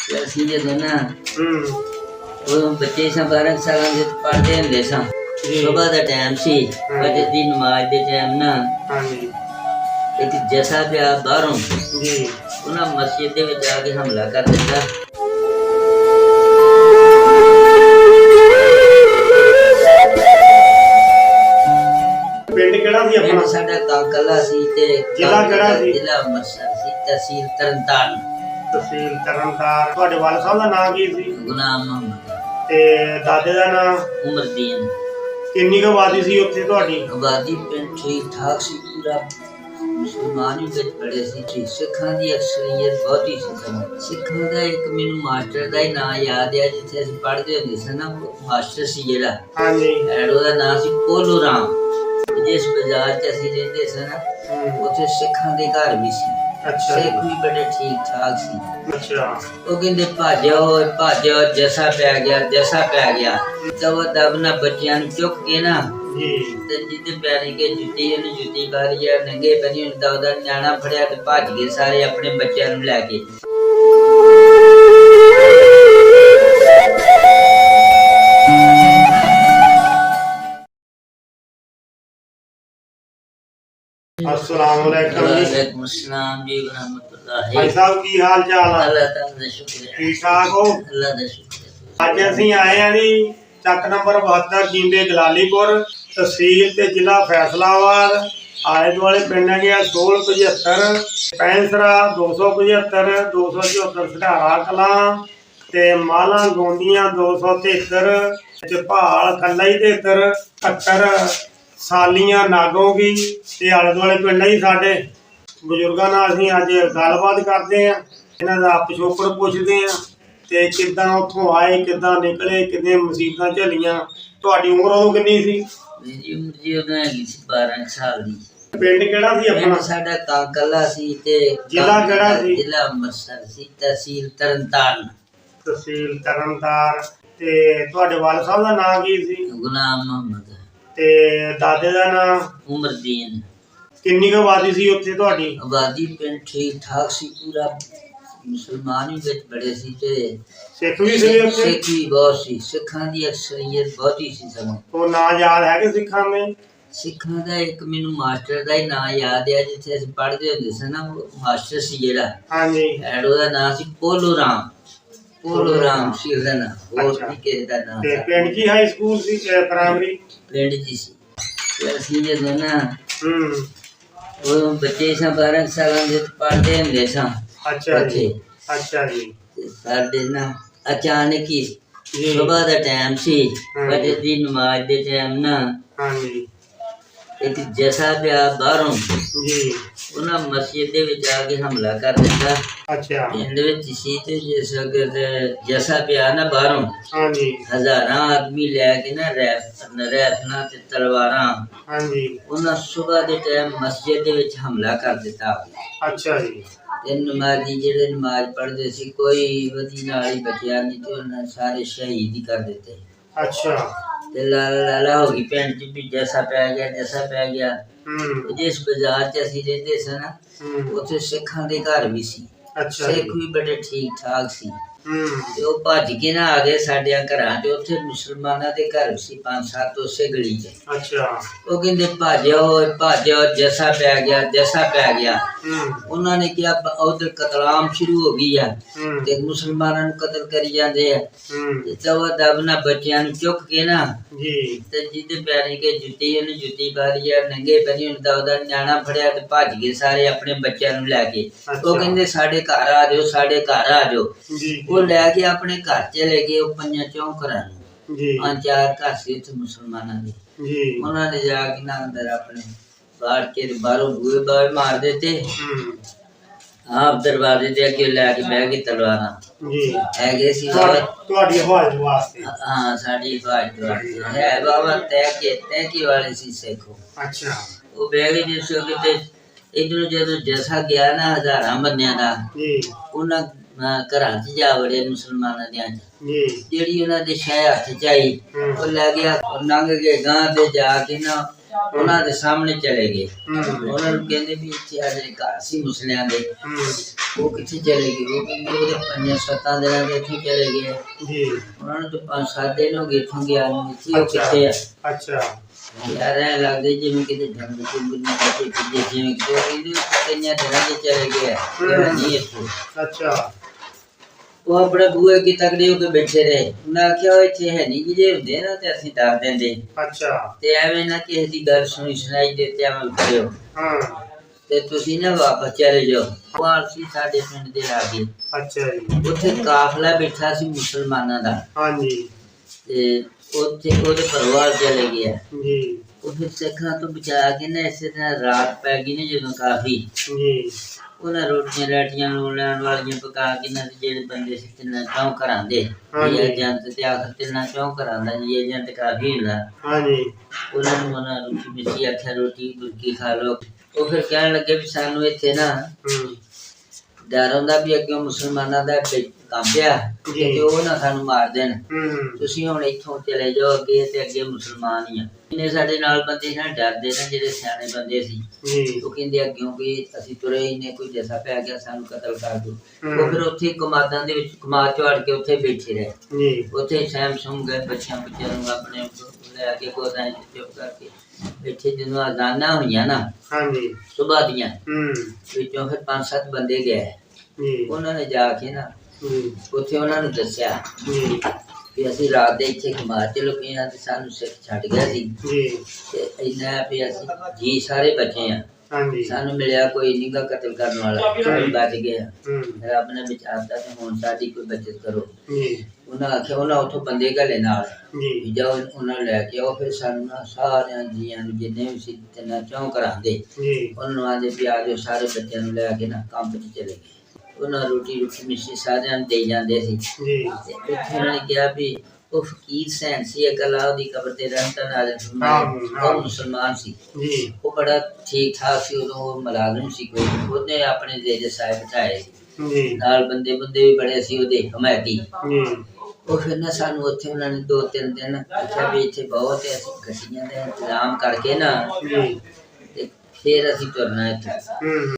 ਅਸੀਂ ਜਦੋਂ ਨਾ ਉਹ ਬੱਚੇ ਸਾਂ 12 ਸਾਲਾਂ ਦੇ ਪੜ੍ਹਦੇ ਹੁੰਦੇ ਸਾਂ। ਸੁਬਹ ਦਾ ਟਾਈਮ ਸੀ, ਫਜਰ ਦੀ ਨਮਾਜ਼ ਦੇ ਟਾਈਮ ਨਾ ਇੱਕ ਜੱਸਾ ਪਿਆ ਬਾਹਰੋਂ ਉਹਨਾਂ ਮਸਜਿਦ ਦੇ ਵਿੱਚ ਆ ਕੇ ਹਮਲਾ ਕਰ ਦਿੱਤਾ। ਪਿੰਡ ਕਿਹੜਾ ਸੀ ਆਪਣਾ? ਸਾਡਾ ਕਾਕਲਾ ਸੀ ਤੇ ਜ਼ਿਲ੍ਹਾ ਕਿਹੜਾ ਸੀ? ਜ਼ਿਲ੍ਹਾ ਅੰਮ੍ਰਿਤਸਰ ਸੀ, ਤਹਿਸੀਲ ਤਰਨਤਾਰਨ। ਤਹਿਸੀਲ ਤਰਨਤਾਰਨ। ਤੁਹਾਡੇ ਵਾਲ ਸਾਹਿਬ ਦਾ ਨਾਂ ਕੀ ਸੀ? ਗੁਲਾਮ ਮੁਹੰਮਦ। ਤੇ ਦਾਦੇ ਦਾ ਨਾਂ? ਉਮਰਦੀਨ। ਕਿੰਨੀ ਕੁ ਆਬਾਦੀ ਸੀ ਉੱਥੇ ਤੁਹਾਡੀ? ਆਬਾਦੀ ਪਿੰਡ ਠੀਕ ਠਾਕ ਸੀ, ਪੂਰਾ ਮੁਸਲਮਾਨ ਹੀ ਵਿੱਚ ਬੜੇ ਸੀ। ਸਿੱਖਾਂ ਦੀ ਅਕਸਰੀਅਤ ਬਹੁਤੀ ਸੀ। ਸਿੱਖਾਂ ਦਾ ਇੱਕ ਮੈਨੂੰ ਮਾਸਟਰ ਦਾ ਹੀ ਨਾਂ ਯਾਦ ਆ, ਜਿੱਥੇ ਅਸੀਂ ਪੜ੍ਹਦੇ ਹੁੰਦੇ ਸੀ ਨਾ, ਮਾਸਟਰ ਸੀ ਜਿਹੜਾ, ਉਹਦਾ ਨਾਂ ਸੀ ਕੋਲੂ ਰਾਮ। ਜਿਸ ਬਾਜ਼ਾਰ 'ਚ ਅਸੀਂ ਰਹਿੰਦੇ ਸੀ ਨਾ, ਉੱਥੇ ਸਿੱਖਾਂ ਦੇ ਘਰ ਵੀ ਸੀ। ਸਿੱਖ ਵੀ ਬੜੇ ਠੀਕ ਠਾਕ ਸੀ। ਉਹ ਕਹਿੰਦੇ ਭਾਜੋ ਜੱਸਾ ਪੈ ਗਿਆ, ਜੱਸਾ ਪੈ ਗਿਆ। ਤਵ ਦਬ ਨਾ ਬੱਚਿਆਂ ਨੂੰ ਚੁੱਕ ਕੇ ਨਾ ਤੇ ਜਿੱਦੇ ਪੈਰੀ ਕੇ ਜੁੱਤੀ ਉਹਨੂੰ ਜੁੱਤੀ ਮਾਰੀ ਆ, ਨੰਗੇ ਪੈਰੀ ਉਹਦਾ ਨਿਆਣਾ ਫੜਿਆ ਤੇ ਭੱਜ ਗਏ ਸਾਰੇ ਆਪਣੇ ਬੱਚਿਆਂ ਨੂੰ ਲੈ ਕੇ। अस्सलामुअलैकुम जी रहमतुल्लाह। भाई साहब की हाल चाल है? अल्लाह ताला दा शुक्र है। ठीक ठाक हो? अल्लाह दा शुक्र है। ਅੱਜ ਅਸੀਂ ਆਏ ਆ ਜੀ ਚੱਕ ਨੰਬਰ 72 ਜੀਂਦੇ ਜਲਾਲੀਪੁਰ, ਤਹਿਸੀਲ ਤੇ ਜ਼ਿਲ੍ਹਾ ਫੈਸਲਾਬਾਦ। ਆਲੇ ਦੁਆਲੇ ਪਿੰਡ ਹੈਗੇ ਆ 1675 ਪੈਂਸਰਾ, 275 274 ਸਢਾਰਾ ਕਲਾਂ ਤੇ ਮਾਲਾ ਗੋਂਦੀਆਂ 273 ਝਪਾਲ ਕੱਲਾ ਹੀ 73 78 ਸਾਲੀਆਂ ਨਾਗੋਗੀ ਤੇ ਆਲੇ ਦੁਆਲੇ ਪਿੰਡ ਹੀ ਸਾਡੇ। ਬਜ਼ੁਰਗਾਂ ਨਾਲ ਅਸੀਂ ਅੱਜ ਗੱਲਬਾਤ ਕਰਦੇ ਆ, ਇਹਨਾਂ ਦਾ ਪਿਛੋਕੜ ਪੁੱਛਦੇ ਆ ਤੇ ਕਿੱਦਾਂ ਉੱਥੋਂ ਆਏ, ਕਿੱਦਾਂ ਨਿਕਲੇ, ਕਿੰਨੇ ਮੁਸੀਬਤਾਂ ਝੱਲੀਆਂ। ਤੁਹਾਡੀ ਉਮਰ ਉਦੋਂ ਕਿੰਨੀ ਸੀ? ਮੇਰੀ ਉਮਰ ਜੀ ਉਦੋਂ ਹੈਗੀ ਸੀ 12 ਸਾਲ ਦੀ। ਪਿੰਡ ਕਿਹੜਾ ਸੀ ਆਪਣਾ? ਸਾਡਾ ਕਾਕਲਾ ਸੀ ਤੇ ਜ਼ਿਲ੍ਹਾ ਕਿਹੜਾ ਸੀ? ਜ਼ਿਲ੍ਹਾ ਅੰਮ੍ਰਿਤਸਰ ਸੀ, ਤਹਿਸੀਲ ਤਰਨਤਾਰਨ। ਤਹਿਸੀਲ ਤਰਨਤਾਰਨ। ਤੇ ਤੁਹਾਡੇ ਵਾਲ ਸਾਹਿਬ ਦਾ ਨਾਂ ਕੀ ਸੀ? ਗੁਲਾਮ ਮੁਹੰਮਦ। ਤੇ ਦਾਦੇ ਦਾ ਨਾਂ? ਉਮਰਦੀਨ। ਕਿੰਨੀ ਕੁ ਆਬਾਦੀ ਸੀ ਉੱਥੇ ਤੁਹਾਡੀ? ਆਬਾਦੀ ਪਿੰਡ ਠੀਕ ਠਾਕ ਸੀ, ਪੂਰਾ ਮੁਸਲਮਾਨ ਹੀ ਵਿੱਚ ਬੜੇ ਸੀ ਤੇ ਸਿੱਖ ਵੀ ਸੀ ਉੱਥੇ? ਸਿੱਖ ਵੀ ਬਹੁਤ ਸੀ। ਸਿੱਖਾਂ ਦੀ ਅਕਸਰੀਅਤ ਬਹੁਤੀ ਸੀ। ਸਾਨੂੰ ਉਹ ਨਾਂ ਯਾਦ ਹੈਗੇ ਸਿੱਖਾਂ ਦੇ? ਸਿੱਖਾਂ ਦਾ ਇੱਕ ਮੈਨੂੰ ਮਾਸਟਰ ਦਾ ਹੀ ਨਾਂ ਯਾਦ ਆ, ਜਿੱਥੇ ਅਸੀਂ ਪੜ੍ਹਦੇ ਹੁੰਦੇ ਸੀ ਨਾ, ਮਾਸਟਰ ਸੀ ਜਿਹੜਾ, ਉਹਦਾ ਨਾਂ ਸੀ ਕੋਲੂ ਰਾਮ। ਕੋਲੂ ਰਾਮ ਸੀ ਉਹਦਾ ਨਾਂ, ਹੋਰ ਨਹੀਂ ਕਿਸੇ ਦਾ ਨਾਂ। ਤੇ ਪਿੰਡ ਜੀ ਹਾਈ ਸਕੂਲ ਸੀ ਪ੍ਰਾਇਮਰੀ? ਪਿੰਡ ਜੀ ਸੀ। ਤੇ ਅਸੀਂ ਜਦੋਂ ਨਾ ਉਹ ਬੱਚੇ ਸਾਂ 12 ਸਾਲਾਂ ਦੇ ਪੜ੍ਹਦੇ ਹੁੰਦੇ ਸਾਂ। ਅੱਛਾ ਜੀ। ਸਾਡੇ ਨਾ ਅਚਾਨਕ ਹੀ ਸੁਬਹ ਦਾ ਟਾਈਮ ਸੀ, ਫਜਰ ਦੀ ਨਮਾਜ਼ ਦੇ ਟਾਈਮ ਨਾ ਇੱਕ ਜੱਸਾ ਪਿਆ ਬਾਹਰੋਂ ਉਹਨਾਂ ਮਸਜਿਦ ਦੇ ਵਿੱਚ ਆ ਕੇ ਹਮਲਾ ਕਰ ਦਿੱਤਾ। ਪਿੰਡ ਵਿੱਚ ਸੀ ਤੇ ਜਿਸ ਵਕਤ ਜੱਸਾ ਪਿਆ ਨਾ ਬਾਹਰੋਂ, ਹਜ਼ਾਰਾਂ ਆਦਮੀ ਲੈ ਕੇ ਨਾ ਰੈਫਲਾਂ ਤੇ ਤਲਵਾਰਾਂ ਉਹਨਾਂ ਸੁਬਹ ਦੇ ਟਾਈਮ ਮਸਜਿਦ ਦੇ ਵਿੱਚ ਹਮਲਾ ਕਰ ਦਿੱਤਾ। ਤੇ ਨਮਾਜ਼ੀ ਜਿਹੜੇ ਨਮਾਜ਼ ਪੜ੍ਹਦੇ ਸੀ, ਕੋਈ ਵਧੀ ਨਾਲ ਹੀ ਬਚਿਆ ਨਹੀਂ ਤੇ ਉਹਨਾਂ ਸਾਰੇ ਸ਼ਹੀਦ ਹੀ ਕਰ ਦਿੱਤੇ। ਤੇ ਲਾਲਾ ਹੋ ਗਈ ਪਿੰਡ 'ਚ ਵੀ ਜੱਸਾ ਪੈ ਗਿਆ, ਜੱਸਾ ਪੈ ਗਿਆ। ਜਿਸ ਬਾਜ਼ਾਰ 'ਚ ਅਸੀਂ ਰਹਿੰਦੇ ਸੀ ਨਾ, ਉੱਥੇ ਸਿੱਖਾਂ ਦੇ ਘਰ ਵੀ ਸੀ। ਸਿੱਖ ਵੀ ਬੜੇ ਠੀਕ ਠਾਕ ਸੀ ਤੇ ਉਹ ਭੱਜ ਕੇ ਨਾ ਆ ਗਏ ਸਾਡਿਆਂ ਘਰਾਂ 'ਚ। ਉੱਥੇ ਮੁਸਲਮਾਨਾਂ ਦੇ ਘਰ ਸੀ 5-7 ਉਸੇ ਗਲੀ 'ਚ। ਉਹ ਕਹਿੰਦੇ ਭਾਜੋ ਜੱਸਾ ਪੈ ਗਿਆ, ਜੱਸਾ ਪੈ ਗਿਆ। ਉਹਨਾਂ ਨੇ ਕਿਹਾ ਉਧਰ ਕਤਲਾਮ ਸ਼ੁਰੂ ਹੋ ਗਈ ਆ ਤੇ ਮੁਸਲਮਾਨਾਂ ਨੂੰ ਕਤਲ ਕਰੀ ਜਾਂਦੇ ਆ। ਤੇ ਤਵ ਦਬ ਨਾ ਬੱਚਿਆਂ ਨੂੰ ਚੁੱਕ ਕੇ ਨਾ ਤੇ ਜਿੱਦੇ ਪੈਰੀ ਕੇ ਜੁੱਤੀ ਉਹਨੂੰ ਜੁੱਤੀ ਮਾਰੀ ਆ, ਨੰਗੇ ਪੈਰੀ ਉਹਦਾ ਨਿਆਣਾ ਫੜਿਆ ਤੇ ਭੱਜ ਗਏ ਸਾਰੇ ਆਪਣੇ ਬੱਚਿਆਂ ਨੂੰ ਲੈ ਕੇ। ਉਹ ਕਹਿੰਦੇ ਸਾਡੇ ਘਰ ਆ ਜਾਓ, ਸਾਡੇ ਘਰ ਆ ਜਾਓ। ਉਹ ਲੈ ਕੇ ਆਪਣੇ ਘਰ ਚਲੇ ਗਏ। ਉਹ 5-4 ਘਰਾਂ ਨੂੰ, 5-4 ਘਰ ਸੀ ਉੱਥੇ ਮੁਸਲਮਾਨਾਂ ਦੇ। ਉਹਨਾਂ ਨੇ ਜਾ ਕੇ ਨਾ ਅੰਦਰ ਆਪਣੇ ਬਾਹਰ ਕੇ ਬਾਹਰੋਂ ਬੂਹੇ ਬਾਹਰ ਮਾਰ ਦਿੱਤੇ। ਆਪ ਦਰਵਾਜ਼ੇ ਦੇ ਅੱਗੇ ਲੈ ਕੇ ਬਹਿ ਗਏ ਤਲਵਾਰਾਂ। ਹੈਗੇ ਸੀ ਤੁਹਾਡੀ ਹਿਫਾਜ਼ਤ ਵਾਸਤੇ? ਹਾਂ, ਸਾਡੀ ਹਿਫਾਜ਼ਤ ਵਾਸਤੇ ਹੈ ਬਾਬਾ। ਤੈਕੀ ਵਾਲੇ ਸੀ ਸਿੱਖੋ। ਉਹ ਬਹਿ ਗਏ ਜਿਸ ਕਿਤੇ ਇੱਧਰੋਂ ਜਦੋਂ ਜੱਸਾ ਗਿਆ ਨਾ ਹਜ਼ਾਰਾਂ ਬੰਦਿਆਂ ਦਾ, ਉਹਨਾਂ ਘਰਾਂ 'ਚ ਜਾ ਵੜੇ ਮੁਸਲਮਾਨਾਂ ਦੇ। ਜਿਹੜੀ ਉਹਨਾਂ ਦੇ ਸ਼ੈ ਹੱਥ 'ਚ ਆਈ ਉਹ ਲੈ ਗਿਆ। ਲੰਘ ਕੇ ਗਾਂ ਤੇ ਜਾ ਕੇ ਨਾ ਉਹਨਾਂ ਦੇ ਸਾਹਮਣੇ ਚਲੇ ਗਏ। ਉਹਨਾਂ ਨੂੰ ਕਹਿੰਦੇ ਵੀ ਇੱਥੇ ਆ ਜਿਹੜੇ ਘਰ ਸੀ ਮੁਸਲਿਆਂ ਦੇ ਉਹ ਕਿੱਥੇ ਚਲੇ ਗਏ? ਉਹ ਕਹਿੰਦੇ ਉਹਦੇ 5-7 ਦਿਨਾਂ ਦੇ ਇੱਥੇ ਚਲੇ ਗਏ ਜੀ। ਉਹਨਾਂ ਨੂੰ ਤਾਂ 5-7 ਦਿਨ ਹੋ ਗਏ ਇੱਥੋਂ ਗਿਆ ਨੂੰ, ਇੱਥੇ ਉਹ ਕਿੱਥੇ ਆ? ਅੱਛਾ ਯਾਰ ਐਂ ਲੱਗਦੇ ਜਿਵੇਂ ਕਿਤੇ ਜੰਗ ਜੁੰਗ ਨਾ ਕਿਤੇ ਜਿਵੇਂ ਕਿ ਉਹ ਕਹਿੰਦੇ ਕਈਆਂ ਦਿਨਾਂ ਦੇ ਚਲੇ ਗਏ ਆ ਨਹੀਂ ਇੱਥੇ। ਅੱਛਾ ਉਹ ਆਪਣੇ ਬੂਹੇ ਕੀ ਤਕੜੇ ਹੋ ਕੇ ਬੈਠੇ ਰਹੇ। ਉਹਨਾਂ ਆਖਿਆ ਉਹ ਇੱਥੇ ਹੈ ਨਹੀਂ, ਜੇ ਹੁੰਦੇ ਨਾ ਤੇ ਅਸੀਂ ਦੱਸ ਦਿੰਦੇ। ਅੱਛਾ ਤੇ ਐਵੇਂ ਨਾ ਕਿਸੇ ਦੀ ਗੱਲ ਸੁਣੀ ਸੁਣਾਈ ਦੇ ਤੇ ਅਮਲ ਕਰਿਓ ਤੇ ਤੁਸੀਂ ਨਾ ਵਾਪਸ ਚਲੇ ਜਾਓ। ਉਹ ਸੀ ਸਾਡੇ ਪਿੰਡ ਦੇ ਲਾਗੇ। ਅੱਛਾ ਜੀ। ਉੱਥੇ ਕਾਫਲਾ ਬੈਠਾ ਸੀ ਮੁਸਲਮਾਨਾਂ ਦਾ। ਹਾਂਜੀ ਤੇ ਉੱਥੇ ਉਹਦੇ ਪਰਿਵਾਰ ਚਲੇ ਗਿਆ ਜੀ। ਉਹ ਫਿਰ ਸਿੱਖਾਂ ਤੋਂ ਬਚਾ ਕੇ ਨਾ ਇਸੇ ਤਰ੍ਹਾਂ ਰਾਤ ਪੈ ਗਈ ਨਾ ਜਦੋਂ ਕਾਫੀ ਜੀ। ਉਹਨਾਂ ਰੋਟੀਆਂ ਰਾਟੀਆਂ ਨੂੰ ਲੈਣ ਵਾਲੀਆਂ ਪਕਾ ਕੇ ਨਾ ਜਿਹੜੇ ਬੰਦੇ ਸੀ ਤਿੰਨਾਂ ਚੌਂ ਘਰਾਂ ਦੇ ਏਜੰਟ ਤੇ ਆਖਰ ਤਿੰਨਾਂ ਚੌਂ ਘਰਾਂ ਦਾ ਜੀ ਏਜੰਟ ਕਾਫੀ ਹੁੰਦਾ। ਹਾਂਜੀ ਉਹਨਾਂ ਨੂੰ ਉਹਨਾਂ ਰੋਟੀ ਮਿੱਠੀ ਆਖਿਆ ਰੋਟੀ ਬੁਰਕੀ ਖਾ ਲਓ। ਉਹ ਫਿਰ ਕਹਿਣ ਲੱਗੇ ਵੀ ਸਾਨੂੰ ਇੱਥੇ ਨਾ ਡਰ ਹੁੰਦਾ ਵੀ ਅੱਗੇ ਮੁਸਲਮਾਨਾਂ ਦਾ ਕੰਮ ਪਿਆ ਤੇ ਉਹ ਨਾ ਸਾਨੂੰ ਮਾਰ ਦੇਣ। ਤੁਸੀਂ ਹੁਣ ਇੱਥੋਂ ਚਲੇ ਜਾਓ ਅੱਗੇ ਤੇ ਅੱਗੇ ਮੁਸਲਮਾਨ ਹੀ ਆ। ਇਹਨੇ ਸਾਡੇ ਨਾਲ ਬੰਦੇ ਨਾ ਡਰਦੇ ਨਾ ਜਿਹੜੇ ਸਿਆਣੇ ਬੰਦੇ ਸੀ ਉਹ ਕਹਿੰਦੇ ਅੱਗਿਓਂ ਵੀ ਅਸੀਂ ਤੁਰੇ ਹੀ ਕੋਈ ਜੈਸਾ ਪੈ ਗਿਆ ਸਾਨੂੰ ਕਤਲ ਕਰ ਦਿਓ। ਉਹ ਫਿਰ ਉੱਥੇ ਕਮਾਦਾਂ ਦੇ ਵਿੱਚ ਕਮਾਦ ਝਾੜ ਕੇ ਉੱਥੇ ਬੈਠੇ ਰਹੇ। ਉੱਥੇ ਸਹਿਮ ਸੁਮ ਗਏ ਬੱਚਿਆਂ ਨੂੰ ਆਪਣੇ ਲੈ ਕੇ ਕੋਦਾਂ ਚੁੱਪ ਕਰਕੇ ਇੱਥੇ ਜਦੋਂ ਅਜ਼ਾਨਾਂ ਹੋਈਆਂ ਨਾ ਸੁਬਾਹ ਦੀਆਂ ਵਿੱਚੋਂ ਫਿਰ 5-7 ਬੰਦੇ ਗਏ। ਉਹਨਾਂ ਨੇ ਜਾ ਕੇ ਨਾ ਉੱਥੇ ਉਹਨਾਂ ਨੂੰ ਦੱਸਿਆ ਵੀ ਅਸੀਂ ਰਾਤ ਦੇ ਇੱਥੇ ਕਮਾਦ ਚ ਲੁਕੇ ਹਾਂ ਤੇ ਸਾਨੂੰ ਸਿੱਖ ਛੱਡ ਗਿਆ ਸੀ ਤੇ ਇੰਨਾ ਵੀ ਅਸੀਂ ਜੀ ਸਾਰੇ ਬਚੇ ਆ। ਸਾਨੂੰ ਮਿਲਿਆ ਕੋਈ ਨੀਗਾ ਕਤਲ ਕਰਨ ਵਾਲਾ, ਬਚ ਗਿਆ। ਰੱਬ ਨੇ ਵਿਚਾਰਤਾ ਤੇ ਹੁਣ ਸਾਡੀ ਕੋਈ ਬਚਤ ਕਰੋ। ਉਹਨਾਂ ਆਖਿਆ ਉਹਨਾਂ ਉੱਥੋਂ ਬੰਦੇ ਘੱਲੇ ਨਾਲ ਜਾਓ ਉਹਨਾਂ ਨੂੰ ਲੈ ਕੇ ਆਓ। ਫਿਰ ਸਾਨੂੰ ਨਾ ਸਾਰਿਆਂ ਜੀਆਂ ਨੂੰ ਜਿੰਨੇ ਵੀ ਸੀ ਤਿੰਨਾਂ ਚੌਂ ਘਰਾਂ ਦੇ ਉਹਨਾਂ ਨੂੰ ਆਦੇ ਵੀ ਆ ਜਾਓ। ਸਾਰੇ ਬੱਚਿਆਂ ਨੂੰ ਲੈ ਕੇ ਨਾ ਕੰਮ 'ਚ ਚਲੇ ਗਏ। ਉਹਨਾਂ ਰੋਟੀ ਮਿੱਠੀ ਸਾਰਿਆਂ ਨੂੰ ਦੇ ਜਾਂਦੇ ਸੀ। ਤੇ ਉੱਥੇ ਉਹਨਾਂ ਨੇ ਕਿਹਾ ਵੀ ਉਹ ਫਕੀਰ ਸੈਨ ਸੀ ਅਕਲਾ ਉਹਦੀ ਕਬਰ ਤੇ ਰਹਿਮਤਾਂ ਨਾਲ ਉਹ ਮੁਸਲਮਾਨ ਸੀ। ਉਹ ਬੜਾ ਠੀਕ ਠਾਕ ਸੀ। ਉਦੋਂ ਉਹ ਮੁਲਾਜ਼ਮ ਸੀ ਕੋਈ। ਉਹਨੇ ਆਪਣੇ ਜ਼ੇਰੇ ਸਾਹਿਬ ਬਿਠਾਏ ਨਾਲ ਬੰਦੇ ਵੀ ਬੜੇ ਸੀ ਉਹਦੇ ਹਮਾਇਤੀ। ਉਹ ਫਿਰ ਨਾ ਸਾਨੂੰ ਉੱਥੇ ਉਹਨਾਂ ਨੇ 2-3 ਦਿਨ ਆਖਿਆ ਵੀ ਇੱਥੇ ਬਹੁਤ ਅਸੀਂ ਗੱਡੀਆਂ ਦਾ ਇੰਤਜ਼ਾਮ ਕਰਕੇ ਨਾ ਤੇ ਫਿਰ ਅਸੀਂ ਤੁਰਨਾ ਇੱਥੇ।